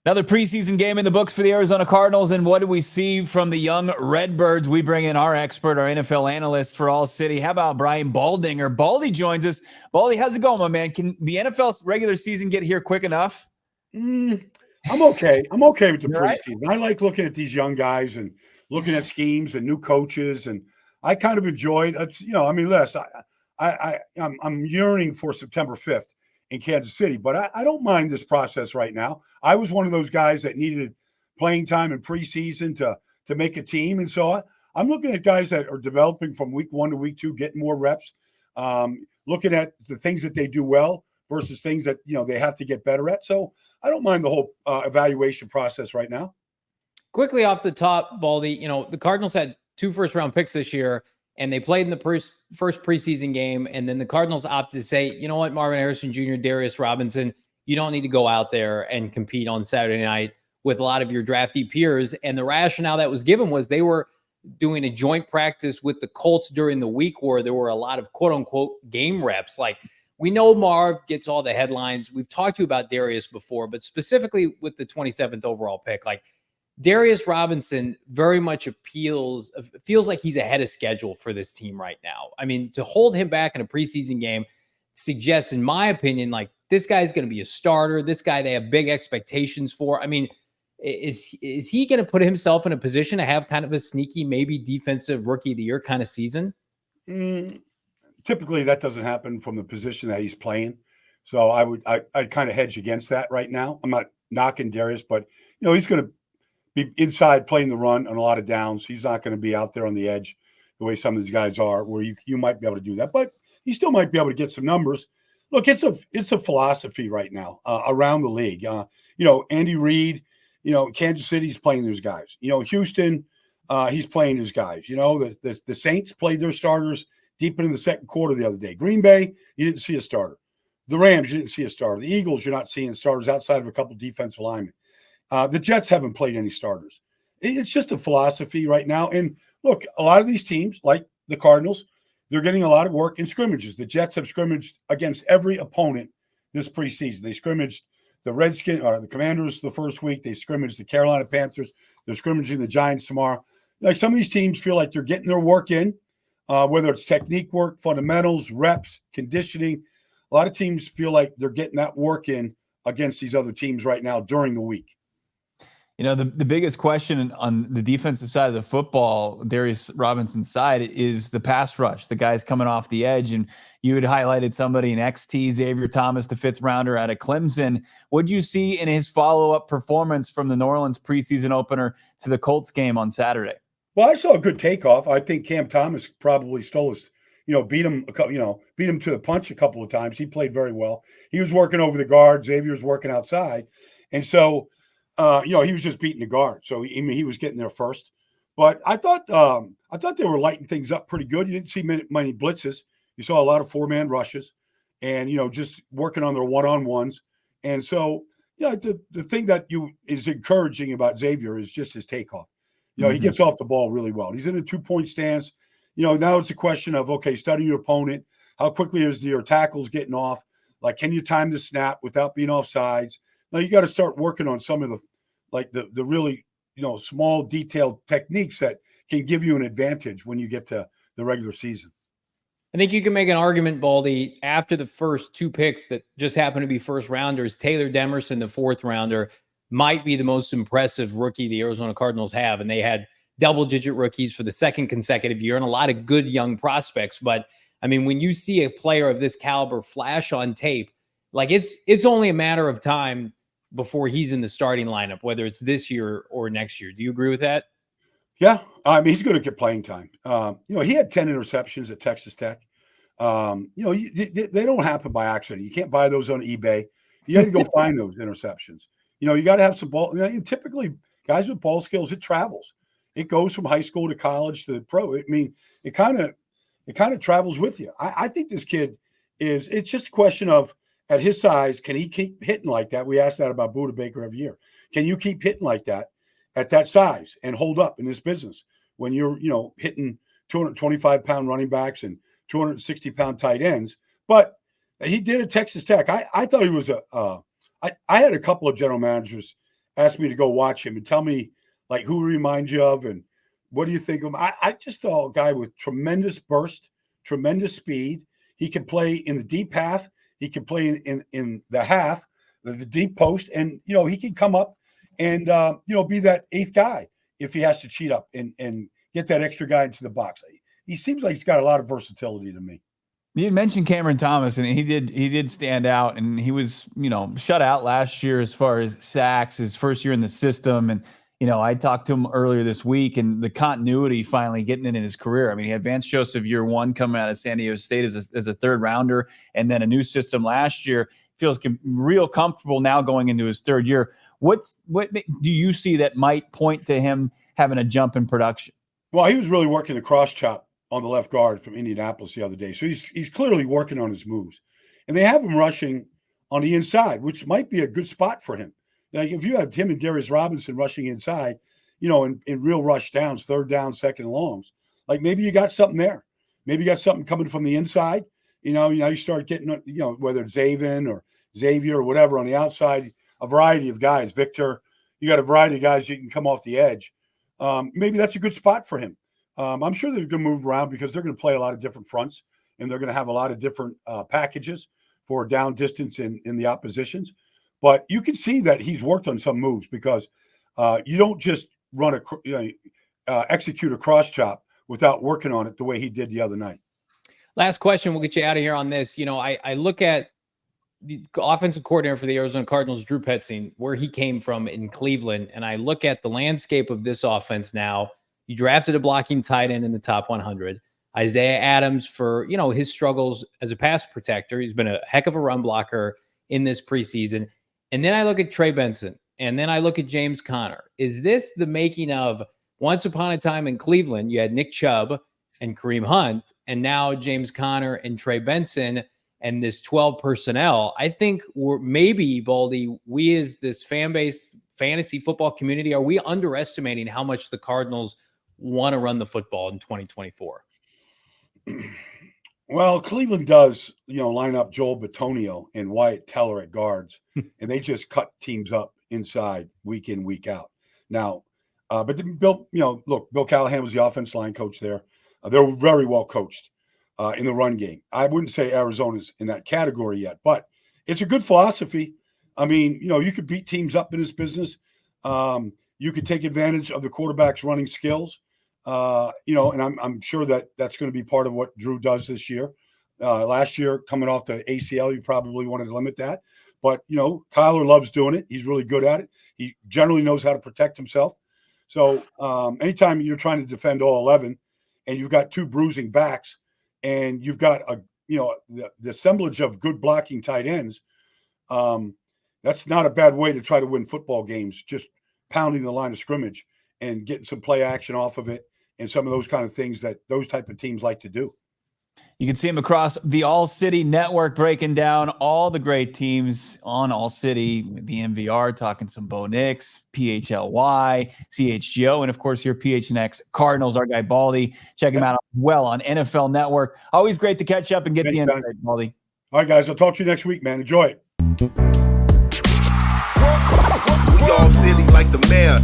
Another preseason game in the books for the Arizona Cardinals. And what do we see from the young Redbirds? We bring in our expert, our NFL analyst for All City. How about Brian Baldinger? Baldy joins us. Baldy, how's it going, my man? Can the NFL regular season get here quick enough? I'm okay. I'm okay with the preseason. Right? I like looking at these young guys and looking at schemes and new coaches, and I kind of enjoyed. I'm yearning for September 5th in Kansas City, but I don't mind this process right now. I was one of those guys that needed playing time in preseason to make a team, and so I'm looking at guys that are developing from week 1 to week 2, getting more reps, looking at the things that they do well versus things that they have to get better at. So I don't mind the whole evaluation process right now. Quickly off the top, Baldy, the Cardinals had 2 first-round picks this year, and they played in the first preseason game, and then the Cardinals opted to say, you know what, Marvin Harrison Jr., Darius Robinson, you don't need to go out there and compete on Saturday night with a lot of your drafty peers. And the rationale that was given was they were doing a joint practice with the Colts during the week where there were a lot of quote-unquote game reps. Like, we know Marv gets all the headlines. We've talked to you about Darius before, but specifically with the 27th overall pick, like, Darius Robinson very much feels like he's ahead of schedule for this team right now. I mean, to hold him back in a preseason game suggests, in my opinion, like, this guy's going to be a starter. This guy they have big expectations for. I mean, is he going to put himself in a position to have kind of a sneaky, maybe defensive rookie of the year kind of season? Typically, that doesn't happen from the position that he's playing. So I'd kind of hedge against that right now. I'm not knocking Darius, but he's going to be inside playing the run on a lot of downs. He's not going to be out there on the edge the way some of these guys are, where you might be able to do that. But he still might be able to get some numbers. Look, it's a philosophy right now around the league. Andy Reid, Kansas City's playing those guys. Houston, he's playing his guys. The Saints played their starters deep into the second quarter the other day. Green Bay, you didn't see a starter. The Rams, you didn't see a starter. The Eagles, you're not seeing starters outside of a couple defensive linemen. The Jets haven't played any starters. It's just a philosophy right now. And look, a lot of these teams, like the Cardinals, they're getting a lot of work in scrimmages. The Jets have scrimmaged against every opponent this preseason. They scrimmaged the Redskins or the Commanders the first week. They scrimmaged the Carolina Panthers. They're scrimmaging the Giants tomorrow. Like, some of these teams feel like they're getting their work in, whether it's technique work, fundamentals, reps, conditioning. A lot of teams feel like they're getting that work in against these other teams right now during the week. The biggest question on the defensive side of the football, Darius Robinson's side, is the pass rush. The guys coming off the edge, and you had highlighted somebody in XT, Xavier Thomas, the 5th rounder out of Clemson. What did you see in his follow-up performance from the New Orleans preseason opener to the Colts game on Saturday? Well, I saw a good takeoff. I think Cam Thomas probably stole his, beat him to the punch a couple of times. He played very well. He was working over the guard. Xavier was working outside, and so. He was just beating the guard, so he was getting there first. But I thought they were lighting things up pretty good. You didn't see many blitzes. You saw a lot of 4-man rushes, and just working on their one-on-ones. And so, the thing that is encouraging about Xavier is just his takeoff. He gets off the ball really well. He's in a 2-point stance. Now it's a question of, okay, study your opponent. How quickly is your tackles getting off? Like, can you time the snap without being off sides? Now you got to start working on some of the really, small detailed techniques that can give you an advantage when you get to the regular season. I think you can make an argument, Baldy, after the first 2 picks that just happen to be first rounders. Taylor Demerson, the 4th rounder, might be the most impressive rookie the Arizona Cardinals have. And they had double-digit rookies for the 2nd consecutive year and a lot of good young prospects. But, I mean, when you see a player of this caliber flash on tape, like, it's only a matter of time before he's in the starting lineup, whether it's this year or next year. Do you agree with that? Yeah. I mean, he's going to get playing time. He had 10 interceptions at Texas Tech. They don't happen by accident. You can't buy those on eBay. You got to go find those interceptions. You got to have some ball. Typically, guys with ball skills, it travels. It goes from high school to college to pro. I mean, it kind of travels with you. I think this kid it's just a question of, at his size, can he keep hitting like that? We ask that about Budda Baker every year. Can you keep hitting like that at that size and hold up in this business when you're, hitting 225-pound running backs and 260-pound tight ends? But he did at Texas Tech. I thought he was I had a couple of general managers asked me to go watch him and tell me like who he reminds you of and what do you think of him. I just saw a guy with tremendous burst, tremendous speed. He can play in the deep half. He can play in the half, the deep post, and he can come up and be that eighth guy if he has to cheat up and get that extra guy into the box. He seems like he's got a lot of versatility to me. You mentioned Cameron Thomas, and he did stand out, and he was shut out last year as far as sacks, his first year in the system, and I talked to him earlier this week, and the continuity finally getting it in his career. I mean, he had Vance Joseph year one coming out of San Diego State as a third rounder, and then a new system last year. Feels real comfortable now going into his third year. What do you see that might point to him having a jump in production? Well, he was really working the cross chop on the left guard from Indianapolis the other day. So he's clearly working on his moves. And they have him rushing on the inside, which might be a good spot for him. Like if you have him and Darius Robinson rushing inside, in real rush downs, third down, second and longs, like maybe you got something there. Maybe you got something coming from the inside. You start getting, whether it's Xavier or whatever on the outside, a variety of guys. Victor, you got a variety of guys you can come off the edge. Maybe that's a good spot for him. I'm sure they're going to move around because they're going to play a lot of different fronts and they're going to have a lot of different packages for down distance in the oppositions. But you can see that he's worked on some moves because you don't just execute a cross chop without working on it the way he did the other night. Last question. We'll get you out of here on this. I look at the offensive coordinator for the Arizona Cardinals, Drew Petzing, where he came from in Cleveland, and I look at the landscape of this offense now. You drafted a blocking tight end in the top 100. Isaiah Adams for, his struggles as a pass protector. He's been a heck of a run blocker in this preseason. And then I look at Trey Benson, and then I look at James Conner. Is this the making of once upon a time in Cleveland, you had Nick Chubb and Kareem Hunt, and now James Conner and Trey Benson and this 12 personnel? I think maybe, Baldy, we as this fan base, fantasy football community, are we underestimating how much the Cardinals want to run the football in 2024? Well, Cleveland does, line up Joel Bitonio and Wyatt Teller at guards, and they just cut teams up inside week in, week out. Now, but Bill Callahan was the offensive line coach there. They're very well coached in the run game. I wouldn't say Arizona's in that category yet, but it's a good philosophy. I mean, you could beat teams up in this business. You could take advantage of the quarterback's running skills. And I'm sure that that's going to be part of what Drew does this year. Last year, coming off the ACL, you probably wanted to limit that. But, Kyler loves doing it. He's really good at it. He generally knows how to protect himself. So anytime you're trying to defend all 11 and you've got two bruising backs and you've got the assemblage of good blocking tight ends, that's not a bad way to try to win football games, just pounding the line of scrimmage and getting some play action off of it and some of those kind of things that those type of teams like to do. You can see him across the All City Network breaking down all the great teams on All City, the MVR, talking some Bo Nix, PHLY, CHGO, and of course here PHNX Cardinals, our guy Baldy. Check him out well on NFL Network. Always great to catch up and get the insight, Baldy. All right, guys, I'll talk to you next week, man. Enjoy it. We all city like the mayor.